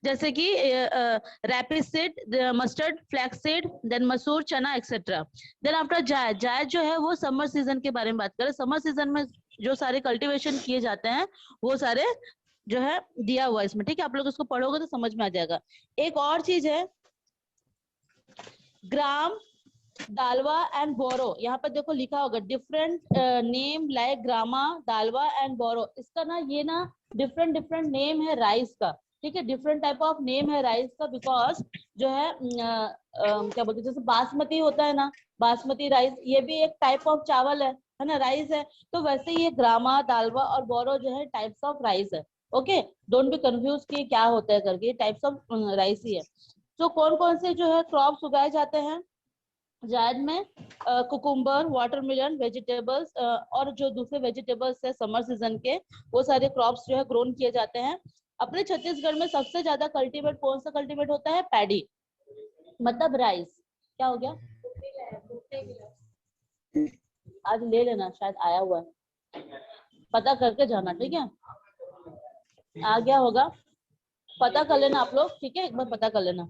जैसे कि rapeseed, mustard, flax seed, then मसूर, चना एक्सेट्रा। देन आफ्टर जायद, जायद जो है वो समर सीजन के बारे में बात करें। समर सीजन में जो सारे कल्टीवेशन किए जाते हैं वो सारे जो है दिया हुआ इसमें, ठीक है। आप लोग इसको पढ़ोगे तो समझ में आ जाएगा। एक और चीज है ग्राम, दालवा एंड बोरो। यहाँ पर देखो लिखा होगा different name like Grama, दालवा and बोरो। इसका ना ये ना डिफरेंट डिफरेंट नेम है राइस का, ठीक है। डिफरेंट टाइप ऑफ नेम है राइस का, बिकॉज जो है क्या बोलते हैं, जैसे बासमती होता है ना, बासमती राइस, ये भी एक टाइप ऑफ चावल है ना, राइस है। तो वैसे ये ग्रामा, दालवा और बोरो जो है टाइप्स ऑफ राइस है। ओके, डोंट बी कंफ्यूज कि क्या होता है करके, टाइप्स ऑफ राइस ही है। तो कौन कौन से जो है क्रॉप्स उगाए जाते हैं जायद में? कुकुम्बर, वाटरमेलन, वेजिटेबल्स और जो दूसरे वेजिटेबल्स है समर सीजन के, वो सारे क्रॉप्स जो है ग्रोन किए जाते हैं। अपने छत्तीसगढ़ में सबसे ज्यादा कल्टीवेट कौन सा कल्टीवेट होता है? पैडी, मतलब राइस। क्या हो गया? आज ले लेना, शायद आया हुआ है, पता करके जाना, ठीक है। आ गया होगा, पता कर लेना आप लोग, ठीक है, एक बार पता कर लेना।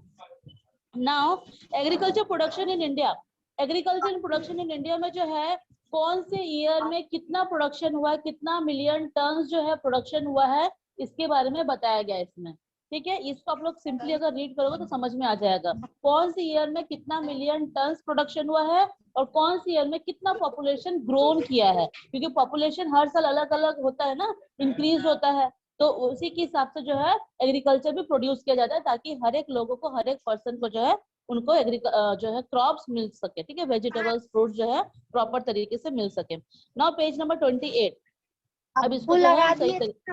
Now agriculture production in India. Agriculture production in India में जो है कौन से ईयर में कितना प्रोडक्शन हुआ है, कितना मिलियन टन जो है प्रोडक्शन हुआ है, इसके बारे में बताया गया है इसमें, ठीक है। इसको आप लोग सिंपली अगर रीड करोगे तो समझ में आ जाएगा कौन सी ईयर में कितना मिलियन टन प्रोडक्शन हुआ है और कौन सी ईयर में कितना पॉपुलेशन ग्रोन किया है, क्योंकि पॉपुलेशन हर साल अलग अलग होता है ना, इंक्रीज होता है। तो उसी के हिसाब से जो है एग्रीकल्चर भी प्रोड्यूस किया जाता है, ताकि हर एक लोगों को, हर एक पर्सन को जो है उनको जो है क्रॉप्स मिल सके, ठीक है, वेजिटेबल्स, फ्रूट जो है प्रॉपर तरीके से मिल सके। Now page number 28। अब इसको जो है सही तरीके,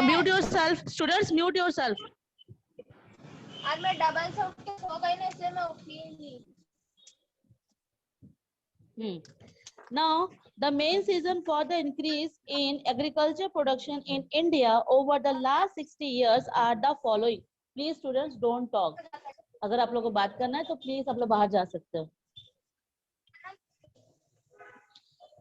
mute yourself students, mute yourself. आज मैं डबल से उठ के सो गई ना, इसलिए मैं उठी नहीं। Now, the main reason for the increase in agriculture production in India over the last 60 years are the following. Please students don't talk. अगर आप लोगों को बात करना है तो प्लीज आप लोग बाहर जा सकते हो,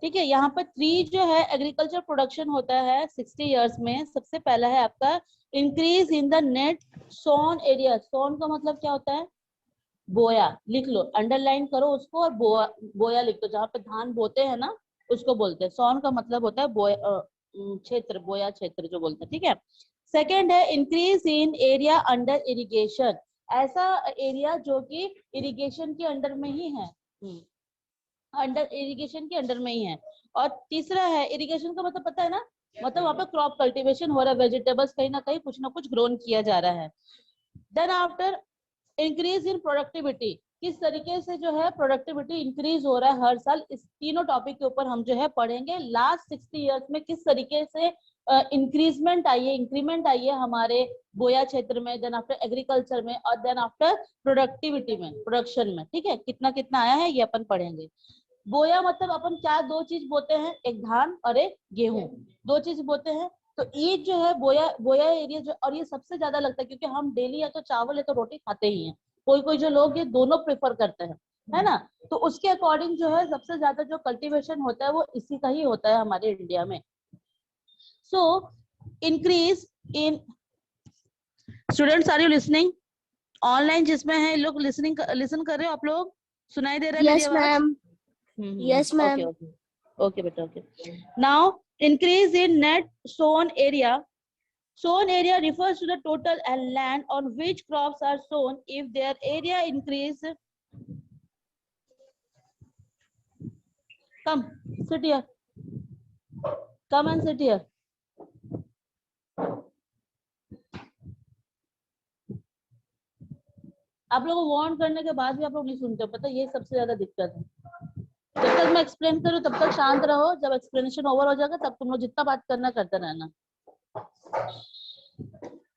ठीक है। यहाँ पर 3 जो है एग्रीकल्चर प्रोडक्शन होता है 60 इयर्स में। सबसे पहला है आपका increase in the net sown area. Sown का मतलब क्या होता है? बोया। लिख लो, अंडरलाइन करो उसको, और बोया लिख दो। जहाँ पे धान बोते हैं ना उसको बोलते हैं। सॉन का मतलब होता है बोया क्षेत्र, बोया क्षेत्र जो बोलते हैं, ठीक है। सेकेंड है increase in area under irrigation. ऐसा एरिया जो कि इरिगेशन के अंडर में ही है, अंडर इरिगेशन के अंडर में ही है। और तीसरा है इरिगेशन का मतलब पता है ना, मतलब वहाँ पे क्रॉप कल्टीवेशन हो रहा है, वेजिटेबल्स कहीं ना कुछ ग्रोन किया जा रहा है। Then after increase in productivity, किस तरीके से जो है प्रोडक्टिविटी इंक्रीज हो रहा है हर साल। इस तीनों टॉपिक के ऊपर हम जो है पढ़ेंगे। लास्ट 60 इयर्स में किस तरीके से इंक्रीजमेंट आई है, इंक्रीमेंट आई है हमारे बोया क्षेत्र में, देन आफ्टर एग्रीकल्चर में, और देन आफ्टर प्रोडक्टिविटी में, प्रोडक्शन में, ठीक है। कितना कितना आया है ये अपन पढ़ेंगे। बोया मतलब अपन क्या 2 चीज बोते हैं, एक धान और एक गेहूं, 2 चीज बोते हैं। तो ये जो है बोया एरिया जो, और ये सबसे ज्यादा लगता है क्योंकि हम डेली या तो चावल या तो रोटी खाते ही हैं। कोई कोई जो लोग ये दोनों प्रेफर करते हैं, है ना। तो उसके अकॉर्डिंग जो है सबसे ज्यादा जो कल्टीवेशन होता है वो इसी का ही होता है हमारे इंडिया में। So increase in, students are you listening? Online जिसमें है लोग लिसनिंग, लिसन कर रहे हो आप लोग? सुनाई दे रहा है मेरी आवाज? Yes, ma'am. Okay, beta. Okay. Now, increase in net sown area. Sown area refers to the total land on which crops are sown. If their area increase, come sit here. Come and sit here. आप लोगों को warn करने के बाद भी आप लोग नहीं सुनते, पता ये सबसे ज्यादा दिक्कत है। जब तक मैं एक्सप्लेन करूं तब तक शांत रहो, जब एक्सप्लेनेशन ओवर हो जाएगा तब तुम लोग जितना बात करना करते रहना।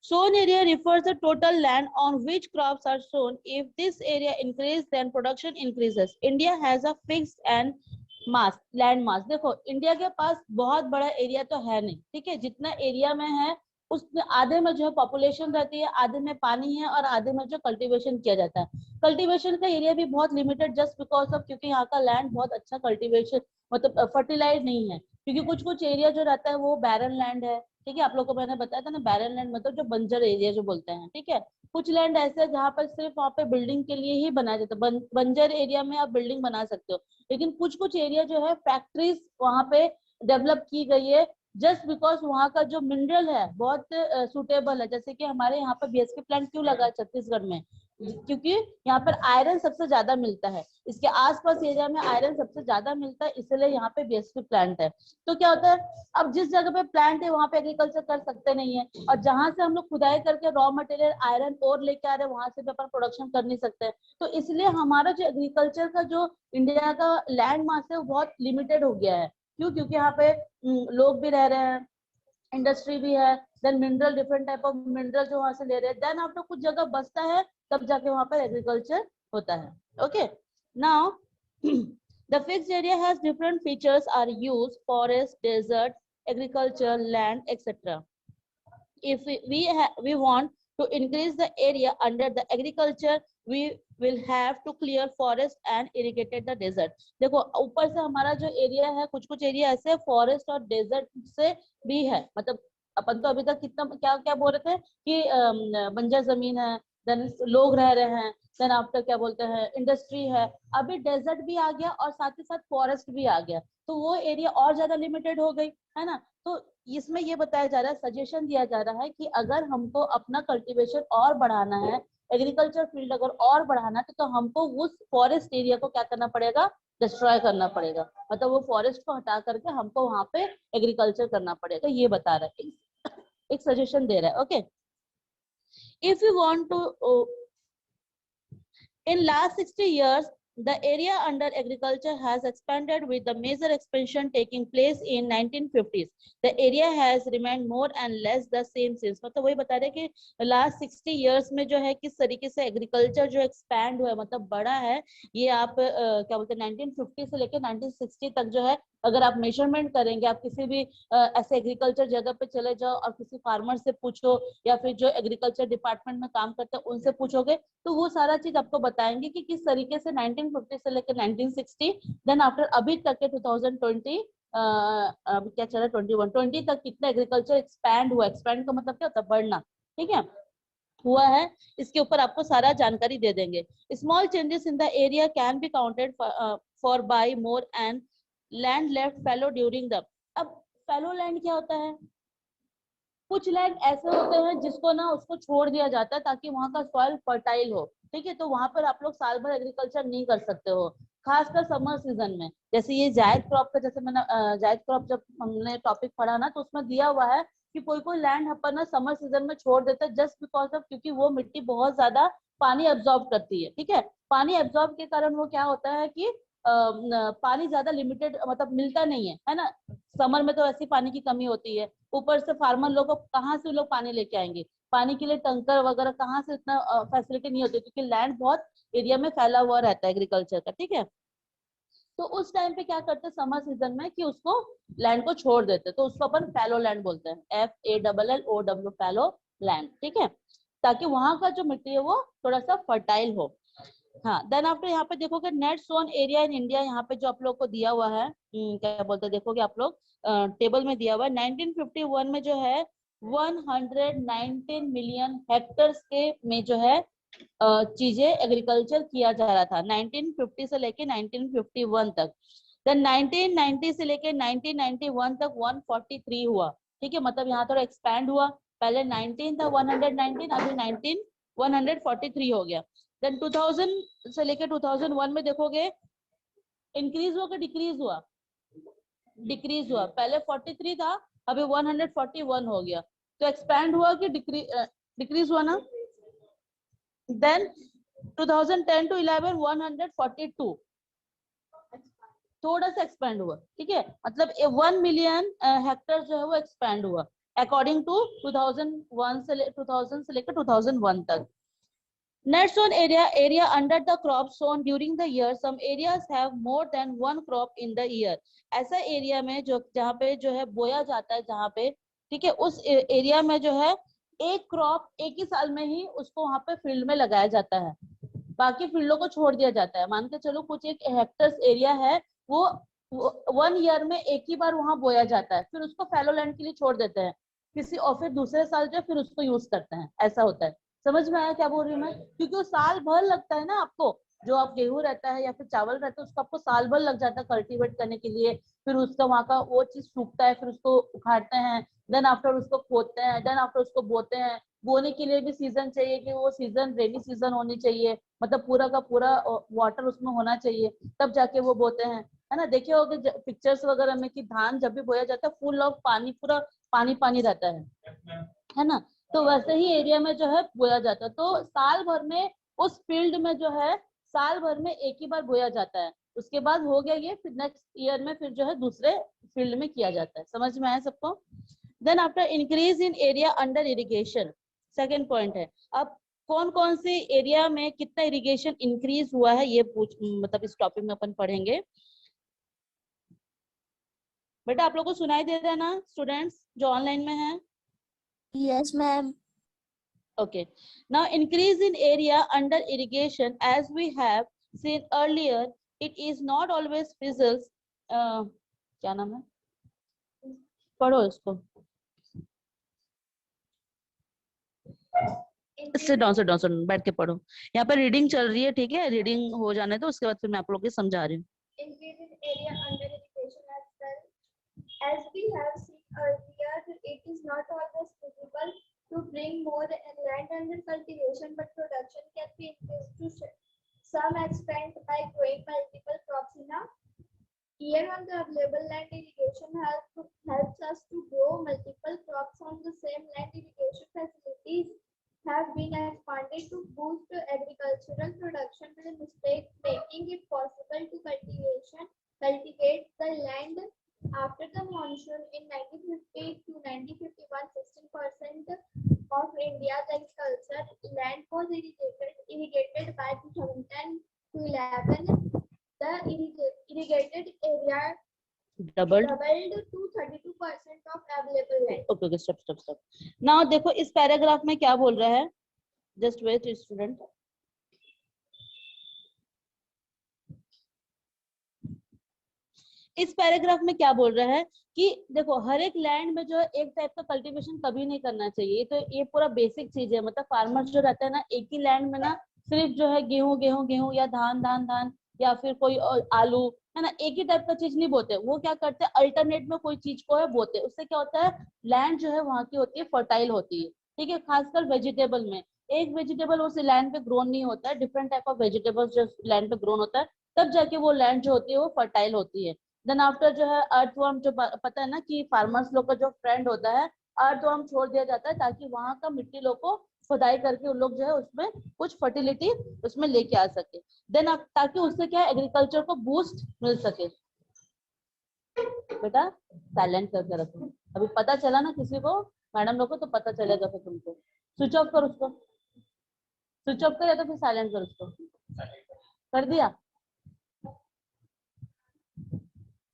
Sown area refers to total land on which crops are sown. If this area increases, then production increases. India has a fixed and mass, land mass. देखो इंडिया के पास बहुत बड़ा एरिया तो है नहीं, ठीक है। जितना एरिया में है उसमें आधे में जो है पॉपुलेशन रहती है, आधे में पानी है, और आधे में जो कल्टीवेशन किया जाता है। कल्टीवेशन का एरिया भी बहुत लिमिटेड, जस्ट बिकॉज ऑफ क्योंकि यहाँ का लैंड बहुत अच्छा कल्टीवेशन मतलब फर्टिलाइज नहीं है। क्योंकि कुछ कुछ एरिया जो रहता है वो बैरन लैंड है, ठीक है, आप लोगों को मैंने बताया था ना, बैरन लैंड मतलब जो बंजर एरिया जो बोलते हैं, ठीक है। कुछ लैंड ऐसे है जहाँ पर सिर्फ वहाँ पे बिल्डिंग के लिए ही बनाया जाता है, बंजर एरिया में आप बिल्डिंग बना सकते हो। लेकिन कुछ कुछ एरिया जो है फैक्ट्रीज वहाँ पे डेवलप की गई है, जस्ट बिकॉज वहाँ का जो मिनरल है बहुत सुटेबल है। जैसे कि हमारे यहाँ पर बीएसपी प्लांट क्यों लगा है छत्तीसगढ़ में, क्योंकि यहाँ पर आयरन सबसे ज्यादा मिलता है, इसके आसपास एरिया में आयरन सबसे ज्यादा मिलता है, इसलिए यहाँ पे बीएसपी प्लांट है। तो क्या होता है, अब जिस जगह पे प्लांट है वहां पे एग्रीकल्चर कर सकते नहीं है, और जहां से हम लोग खुदाई करके रॉ मटेरियल आयरन और लेके आ रहे हैं वहां से भी अपन प्रोडक्शन कर नहीं सकते। तो इसलिए हमारा जो एग्रीकल्चर का जो इंडिया का लैंड मास है वो बहुत लिमिटेड हो गया है। क्यों? क्योंकि यहाँ पे लोग भी रह रहे हैं, इंडस्ट्री भी है, then mineral, different type of mineral जो वहां से ले रहे हैं, देन आफ्टर कुछ जगह बचता है तब जाके वहां पर एग्रीकल्चर होता है। Okay, now the fixed area has different features are used: forest, desert, agriculture, land, etc. If we want to increase the area under the agriculture, we will have to clear forest and irrigated the desert. देखो ऊपर से हमारा जो area है, कुछ कुछ area ऐसे forest और डेजर्ट से भी है, मतलब अपन तो अभी तक कितना क्या क्या बोल रहे थे कि बंजर जमीन है, देन लोग रह रहे हैं, देन आफ्टर क्या बोलते हैं इंडस्ट्री है, अभी डेजर्ट भी आ गया और साथ ही साथ फॉरेस्ट भी आ गया, तो वो एरिया और ज्यादा लिमिटेड हो गई, है ना। तो इसमें ये बताया जा रहा है, सजेशन दिया जा रहा है कि अगर हमको अपना कल्टीवेशन और बढ़ाना है, एग्रीकल्चर फील्ड अगर और बढ़ाना है, तो हमको उस फॉरेस्ट एरिया को क्या करना पड़ेगा, डिस्ट्रॉय करना पड़ेगा, मतलब वो फॉरेस्ट को हटा करके हमको वहां पे एग्रीकल्चर करना पड़ेगा, ये बता रहा है, एक सजेशन दे रहा है। Okay, if you want to in last 60 years, the area under agriculture has expanded with the major expansion taking place in 1950s. The area has remained more and less the same since. मतलब वही बता रहे कि last 60 years में जो है किस तरीके से एग्रीकल्चर जो एक्सपैंड हुआ है, मतलब बड़ा है, ये आप क्या बोलते हैं 1950 से लेकर 1960 तक जो है, अगर आप मेजरमेंट करेंगे, आप किसी भी ऐसे एग्रीकल्चर जगह पे चले जाओ और किसी फार्मर से पूछो या फिर जो एग्रीकल्चर डिपार्टमेंट में काम करते हैं उनसे पूछोगे, तो वो सारा चीज आपको बताएंगे कि किस तरीके से 1950 से लेकर 1960 देन आफ्टर अभी तक के 2020 अभी क्या चल रहा है 21 तक कितना एग्रीकल्चर एक्सपैंड हुआ। एक्सपैंड का मतलब क्या होता है, बढ़ना, ठीक है, हुआ है, इसके ऊपर आपको सारा जानकारी दे देंगे। Small changes in the area can be counted for by more and land left fallow during the. अब फैलो लैंड क्या होता है, कुछ लैंड ऐसे होते हैं जिसको ना उसको छोड़ दिया जाता है ताकि वहां का सॉइल फर्टाइल हो, ठीक है, तो वहां पर आप लोग साल भर एग्रीकल्चर नहीं कर सकते हो, खासकर समर सीजन में। जैसे ये जायद क्रॉप का, जैसे मैंने जायद क्रॉप जब हमने टॉपिक पढ़ा ना, तो उसमें दिया हुआ है कि कोई कोई लैंड अपन ना समर सीजन में छोड़ देते हैं, जस्ट बिकॉज ऑफ क्योंकि वो मिट्टी बहुत ज्यादा पानी एब्जॉर्ब करती है, ठीक है, पानी एब्जॉर्ब के कारण वो क्या होता है कि पानी ज्यादा लिमिटेड मतलब मिलता नहीं है ना, समर में तो ऐसी पानी की कमी होती है, ऊपर से फार्मर लोग कहाँ से लोग पानी लेके आएंगे, पानी के लिए टंकर वगैरह कहाँ से, इतना फैसिलिटी नहीं होती क्योंकि लैंड बहुत एरिया में फैला हुआ रहता है एग्रीकल्चर का, ठीक है। तो उस टाइम पे क्या करते हैं समर सीजन में कि उसको लैंड को छोड़ देते, तो उसको अपन फैलो लैंड बोलते हैं, FALLOW फैलो लैंड, ठीक है, ताकि वहां का जो मिट्टी है वो थोड़ा सा फर्टाइल हो। हाँ, देन आपको यहाँ पे देखोगे net sown area in India, यहाँ पे जो आप लोग को दिया हुआ है, क्या बोलते हैं, देखोगे आप लोग टेबल में दिया हुआ है, 1951 में जो है 119 मिलियन हेक्टर्स के में जो है चीजें एग्रीकल्चर किया जा रहा था 1950 से लेके 1951 तक। देन 1990 से लेके 1991 तक 143 हुआ, ठीक है, मतलब यहाँ थोड़ा एक्सपैंड हुआ, पहले 19 था 119, अभी 19 143 हो गया। देन 2000 से लेके 2001 में देखोगे इंक्रीज हुआ कि डिक्रीज हुआ, डिक्रीज हुआ, पहले 43 था अभी 141 हो गया, तो एक्सपैंड हुआ कि डिक्रीज हुआ ना। देन 2010 to 11 142 थोड़ा सा एक्सपैंड हुआ, ठीक है, मतलब 1 मिलियन हेक्टर जो है वो एक्सपैंड हुआ अकॉर्डिंग टू 2000 से लेकर 2001 तक। Net sown area under the crop sown during the year. Some areas have more than one crop in the year. ऐसा एरिया में जो जहाँ पे जो है बोया जाता है, जहाँ पे, ठीक है, उस एरिया में जो है एक क्रॉप एक ही साल में ही उसको वहां पे फील्ड में लगाया जाता है, बाकी फील्डों को छोड़ दिया जाता है। मान के चलो कुछ एक हेक्टर्स एरिया है, वो 1 ईयर में एक ही बार वहां बोया जाता है, फिर उसको फैलो लैंड के लिए छोड़ देते हैं, किसी और फिर दूसरे साल जो है फिर उसको यूज करते हैं, ऐसा होता है। समझ में आया क्या बोल रही हूँ मैं? क्योंकि वो साल भर लगता है ना आपको, जो आप गेहूं रहता है या फिर चावल रहता है उसको आपको साल भर लग जाता है कल्टीवेट करने के लिए। फिर उसका वहाँ का वो चीज सूखता है, फिर उसको उखाड़ते हैं, देन आफ्टर उसको खोदते हैं, देन आफ्टर उसको बोते हैं। बोने के लिए भी सीजन चाहिए कि वो सीजन रेनी सीजन होनी चाहिए, मतलब पूरा का पूरा वाटर उसमें होना चाहिए, तब जाके वो बोते हैं, है ना। देखे होगे पिक्चर्स वगैरह में कि धान जब भी बोया जाता है फुल ऑफ पानी, पूरा पानी पानी रहता है ना। तो वैसे ही एरिया में जो है बोया जाता है। तो साल भर में उस फील्ड में जो है साल भर में एक ही बार बोया जाता है। उसके बाद हो गया ये, फिर नेक्स्ट ईयर में फिर जो है दूसरे फील्ड में किया जाता है। समझ में आया सबको? Then after increase in area under irrigation, second point है। अब कौन कौन से एरिया में कितना इरिगेशन इंक्रीज हुआ है ये मतलब इस टॉपिक में अपन पढ़ेंगे। बेटा आप लोग को सुनाई दे रहा है ना स्टूडेंट्स जो ऑनलाइन में है? Yes ma'am. Okay. Now increase in area under irrigation, as we have seen earlier, it is not always feasible. क्या नाम है? पढ़ो इसको। Sit down, sit down, sit down, बैठ के पढ़ो। यहाँ पर रीडिंग चल रही है, ठीक है? रीडिंग हो जाने दो, उसके बाद फिर मैं आप लोग को समझा रही हूँ। Increase in area under irrigation as well. As we have seen earlier, it is not always feasible to bring more land under cultivation, but production can be increased to some extent by growing multiple crops in a year. On the available land, irrigation helps us to grow multiple crops on the same land. Irrigation facilities have been expanded to boost agricultural production with the mistake making it possible to cultivate the land after the monsoon. In 1950 to 1951, 16% of India's agriculture land was irrigated. By 2010 to 11, the irrigated area doubled to 32% of available land. Okay, stop. Now देखो इस paragraph में क्या बोल रहा है, just wait student. इस paragraph में क्या बोल रहा है कि देखो हर एक लैंड में जो है एक टाइप का कल्टीवेशन कभी नहीं करना चाहिए। तो ये पूरा बेसिक चीज है, मतलब फार्मर्स जो रहता है ना एक ही लैंड में ना सिर्फ जो है गेहूं या धान या फिर कोई आलू, है ना, एक ही टाइप का चीज नहीं बोते। वो क्या करते हैं अल्टरनेट में कोई चीज को है बोते। उससे क्या होता है लैंड जो है वहां की होती है फर्टाइल होती है, ठीक है। खासकर वेजिटेबल में एक वेजिटेबल उस लैंड पे ग्रोन नहीं होता है, डिफरेंट टाइप ऑफ वेजिटेबल्स जो लैंड पे ग्रोन होता है, तब जाके वो लैंड जो होती है वो फर्टाइल होती है। देन आफ्टर जो है अर्थवर्म, जो पता है ना कि फार्मर्स लोग का जो फ्रेंड होता है, अर्थवर्म छोड़ दिया जाता है ताकि वहां का मिट्टी लोग को खुदाई करके उन लोग जो है उसमें कुछ फर्टिलिटी उसमें लेके आ सके। देन ताकि उससे क्या है एग्रीकल्चर को बूस्ट मिल सके। बेटा साइलेंट करके रखो, अभी पता चला ना किसी को मैडम लोग को तो पता चलेगा फिर तुमको। स्विच ऑफ कर उसको, स्विच ऑफ कर या तो फिर साइलेंट कर उसको। कर दिया?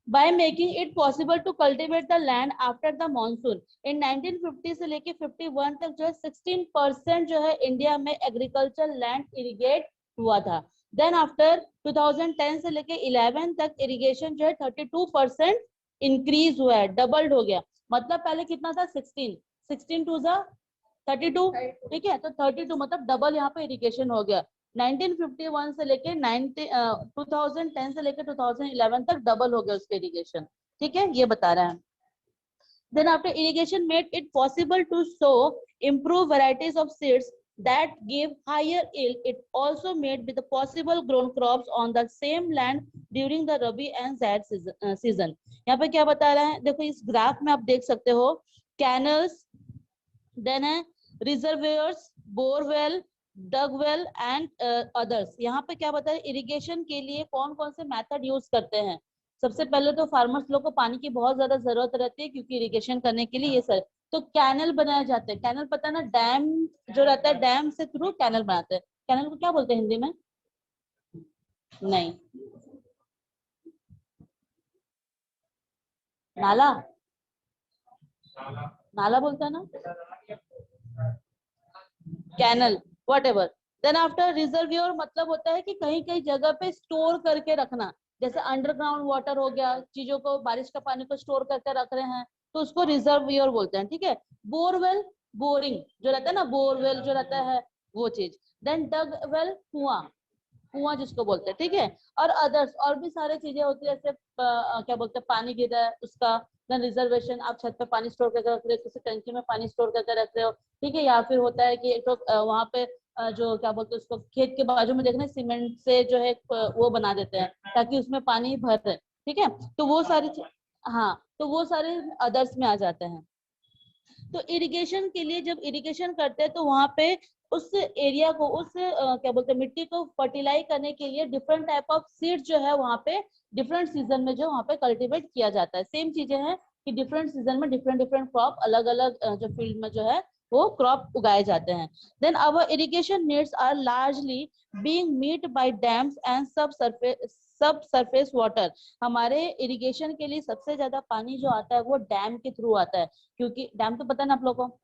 by making it possible to cultivate the land after the monsoon. In 1950 से लेके 51 तक जो है 16% जो है इंडिया में एग्रीकल्चर लैंड इरिगेट हुआ था। देन आफ्टर 2010 से लेके 11 तक इरिगेशन जो है 32% इंक्रीज हुआ है, डबल्ड हो गया। मतलब पहले कितना था 16 टू 32, ठीक है। तो 32 मतलब डबल यहाँ पे इरिगेशन हो गया। 1951 से लेके 2010 से लेके 2011 तक डबल हो गया उसके इरिगेशन, ठीक है, ये बता रहा है। Then after irrigation made it possible to sow improve varieties of seeds that give higher yield. It also made with the possible grown crops on the same land during the Rabi and Zaid season. यहाँ पे क्या बता रहा है देखो इस graph में आप देख सकते हो कैनल्स, देन है रिजर्वेयर्स, बोरवेल, डगवेल एंड अदर्स। यहाँ पे क्या बता रहे इरिगेशन के लिए कौन कौन से मेथड यूज करते हैं। सबसे पहले तो फार्मर्स लोग को पानी की बहुत ज्यादा जरूरत रहती है क्योंकि इरिगेशन करने के लिए ये सर तो कैनल बनाए जाते हैं। कैनल पता है ना, डैम जो रहता है डैम से थ्रू कैनल बनाते हैं। कैनल को क्या बोलते हैं हिंदी में? नहीं, नाला, नाला बोलता है ना, canal whatever. Then after reservoir मतलब होता है कि कहीं कहीं जगह पे स्टोर करके रखना, जैसे अंडरग्राउंड वाटर हो गया, चीजों को बारिश का पानी को स्टोर करके रख रहे हैं, तो उसको रिजर्वियर बोलते हैं, ठीक है। बोरवेल, बोरिंग जो रहता है ना, बोरवेल जो रहता है वो चीज। देन डग वेल, कुआं, कुआं जिसको बोलते हैं, ठीक है। और अदर्स और भी सारे चीजें होती है, जैसे क्या बोलते हैं, पानी गिर रहा है उसका। देन रिजर्वेशन, आप छत पे पानी स्टोर करके रख रहे हो, किसी टंकी में पानी स्टोर करके रख रहे हो, ठीक है। या फिर होता है कि एक तो वहां पे जो क्या बोलते हैं उसको, खेत के बाजू में देखना, सीमेंट से जो है वो बना देते हैं ताकि उसमें पानी भर रहे, ठीक है। तो वो सारी हाँ, तो वो सारे अदर्स में आ जाते हैं। तो इरिगेशन के लिए जब इरिगेशन करते हैं तो वहां पे उस एरिया को, उस क्या बोलते हैं, मिट्टी को फर्टिलाइज करने के लिए डिफरेंट टाइप ऑफ सीड जो है वहां पे डिफरेंट सीजन में जो वहां पे कल्टीवेट किया जाता है। सेम चीजें हैं कि डिफरेंट सीजन में डिफरेंट डिफरेंट क्रॉप, अलग अलग जो फील्ड में जो है वो क्रॉप उगाए जाते हैं। Then our irrigation needs are largely being meet by dams and subsurface water. हमारे इरिगेशन के लिए सबसे ज्यादा पानी जो आता है वो डैम के थ्रू आता है, क्योंकि डैम तो पता है ना आप लोगों को।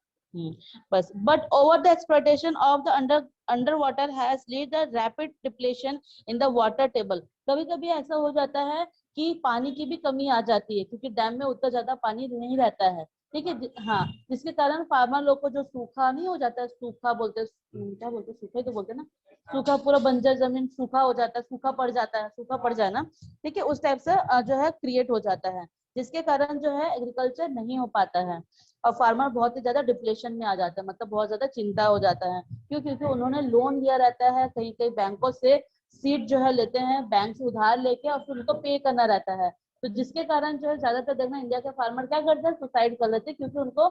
बस but over the exploitation of the under water has lead the rapid depletion in the water table. कभी कभी ऐसा हो जाता है कि पानी की भी कमी आ जाती है, क्योंकि डैम में उतना ज्यादा पानी नहीं रहता है, ठीक है। हाँ, जिसके कारण फार्मर लोग को जो सूखा नहीं हो जाता है, सूखा बोलते हैं, क्या बोलते हैं, सूखा ही तो बोलते हैं ना, सूखा, पूरा बंजर जमीन सूखा हो जाता है, सूखा पड़ जाता है, सूखा पड़ जाए ना, ठीक है, उस टाइप से जो है क्रिएट हो जाता है, जिसके कारण जो है एग्रीकल्चर नहीं हो पाता है और फार्मर बहुत ही ज्यादा डिप्रेशन में आ जाता है, मतलब बहुत ज्यादा चिंता हो जाता है। क्यों? क्योंकि उन्होंने लोन लिया रहता है, कहीं कहीं बैंकों से सीड जो है लेते हैं, बैंक से उधार लेके और फिर उनको पे करना रहता है। तो जिसके कारण जो है ज्यादातर देखना इंडिया के फार्मर क्या करते हैं, सुसाइड कर लेते हैं, क्योंकि उनको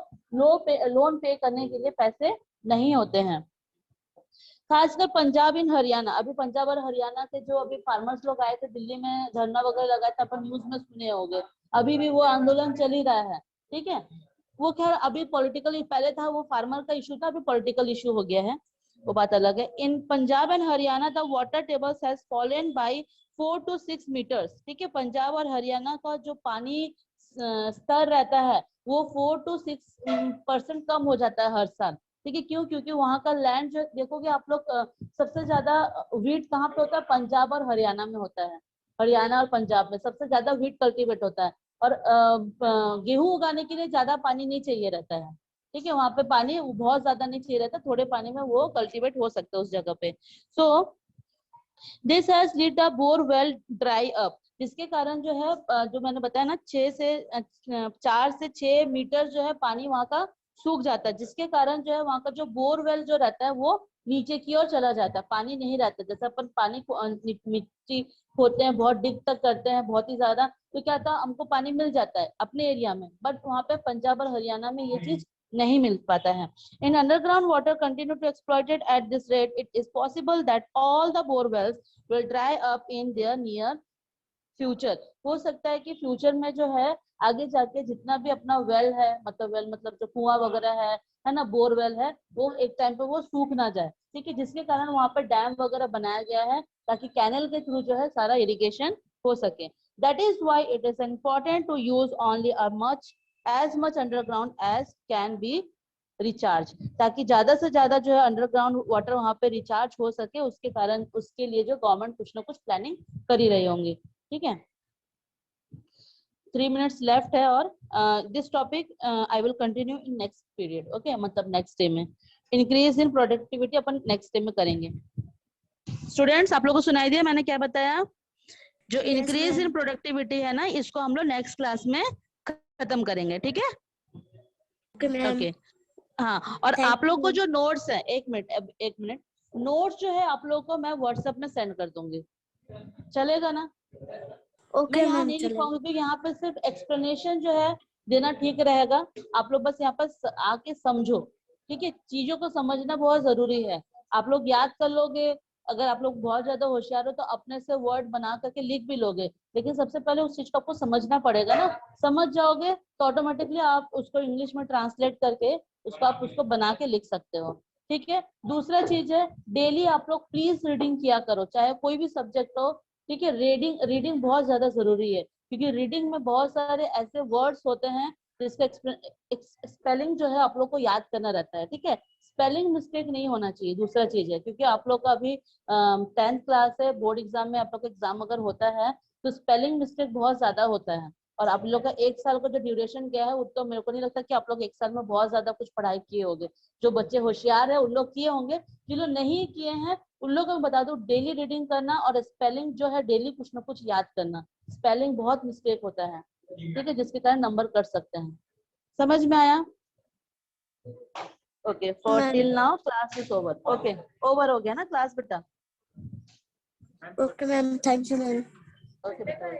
लोन पे करने के लिए पैसे नहीं होते हैं। खासकर पंजाब इन हरियाणा, अभी पंजाब और हरियाणा के जो अभी फार्मर्स लोग आए थे दिल्ली में, धरना वगैरह लगाया था, अपन न्यूज में सुने होंगे, अभी भी वो आंदोलन चल ही रहा है, ठीक है। वो खैर अभी पॉलिटिकल, पहले था वो फार्मर का इशू था, अभी पॉलिटिकल इशू हो गया है, वो बात अलग है। In Punjab and Haryana the water tables has fallen by 4 to 6 metres, ठीक है। पंजाब और हरियाणा का जो पानी स्तर रहता है वो 4 to 6% कम हो जाता है हर साल, ठीक है। क्यों? क्योंकि वहां का लैंड जो देखोगे आप लोग, सबसे ज्यादा व्हीट कहाँ पे होता है, पंजाब और हरियाणा में होता है। हरियाणा और पंजाब में सबसे ज्यादा व्हीट कल्टीवेट होता है, और गेहूं उगाने के लिए ज्यादा पानी नहीं चाहिए रहता है, ठीक है। वहां पे पानी बहुत ज्यादा नहीं चाहिए रहता, थोड़े पानी में वो कल्टीवेट हो सकता है उस जगह पे। So this has lead the bore well dry up, जिसके कारण जो है जो मैंने बताया ना, 4 से 6 मीटर जो है पानी वहां का सूख जाता है, जिसके कारण जो है वहां का जो बोरवेल जो रहता है वो नीचे की ओर चला जाता है, पानी नहीं रहता। जैसे अपन पानी को मिट्टी खोदते हैं, बहुत डिग तक करते हैं, बहुत ही ज्यादा, तो क्या था, हमको पानी मिल जाता है अपने एरिया में, बट वहां पे पंजाब और हरियाणा में ये चीज नहीं मिल पाता है। In underground water continue to exploited at this rate, it is possible that all the bore wells will dry up in their near future। हो सकता है कि फ्यूचर में जो है आगे जाके जितना भी अपना वेल है, मतलब वेल मतलब जो कुआं वगैरह है ना, बोरवेल है, वो एक टाइम पे वो सूख ना जाए, ठीक है। जिसके कारण वहां पर डैम वगैरह बनाया गया है ताकि कैनल के थ्रू जो है सारा इरिगेशन हो सके। That is why it is important to use only as much underground as can be recharge, ताकि ज्यादा से ज्यादा जो है अंडरग्राउंड वाटर वहां पे रिचार्ज हो सके, उसके कारण उसके लिए जो गवर्नमेंट कुछ ना कुछ प्लानिंग कर ही रही होंगी, ठीक है। 3 minutes लेफ्ट है, और this topic I will continue in next period, okay, मतलब नेक्स्ट डे में। Increase in productivity upon next day में करेंगे। स्टूडेंट्स, आप लोगों को सुनाई दिया मैंने क्या बताया? जो इंक्रीज इन प्रोडक्टिविटी है ना, इसको हम लोग नेक्स्ट क्लास में खत्म करेंगे, ठीक है। ओके, हाँ। और आप लोग को जो नोट्स है, एक मिनट, नोट्स जो है आप लोग को मैं व्हाट्सएप में सेंड कर दूंगी, चलेगा ना? मैं यहाँ नहीं लिख पाऊंगी, क्योंकि यहाँ पे सिर्फ एक्सप्लेनेशन जो है देना ठीक रहेगा। आप लोग बस यहाँ पर आके समझो, ठीक है। चीजों को समझना बहुत जरूरी है। आप लोग याद कर लोगे, अगर आप लोग बहुत ज्यादा होशियार हो तो अपने से वर्ड बना करके लिख भी लोगे, लेकिन सबसे पहले उस चीज को आपको समझना पड़ेगा ना। समझ जाओगे तो ऑटोमेटिकली आप उसको इंग्लिश में ट्रांसलेट करके आप उसको बना के लिख सकते हो, ठीक है। दूसरा चीज है, डेली आप लोग प्लीज रीडिंग किया करो, चाहे कोई भी सब्जेक्ट हो, ठीक है। रीडिंग बहुत ज्यादा जरूरी है, क्योंकि रीडिंग में बहुत सारे ऐसे वर्ड्स होते हैं जिसका स्पेलिंग जो है आप लोग को याद करना रहता है, ठीक है। स्पेलिंग मिस्टेक नहीं होना चाहिए, दूसरा चीज है, क्योंकि आप लोग का अभी 10th क्लास है, बोर्ड एग्जाम में आप लोग का एग्जाम अगर होता है तो स्पेलिंग मिस्टेक बहुत ज्यादा होता है, और आप लोग का 1 साल का जो ड्यूरेशन गया है वो तो मेरे को नहीं लगता कि आप लोग 1 साल में बहुत ज्यादा कुछ पढ़ाई किए होंगे। जो बच्चे होशियार है उन लोग किए होंगे, जो लोग नहीं किए हैं उन लोगों को बता दो, डेली रीडिंग करना और स्पेलिंग जो है डेली कुछ ना कुछ याद करना। स्पेलिंग बहुत मिस्टेक होता है, ठीक है, जिसके कारण नंबर कट सकते हैं। समझ में आया? Okay, for till now class is over. Okay, over हो गया ना क्लास बेटा? Okay ma'am, thank you ma'am. Okay बेटा।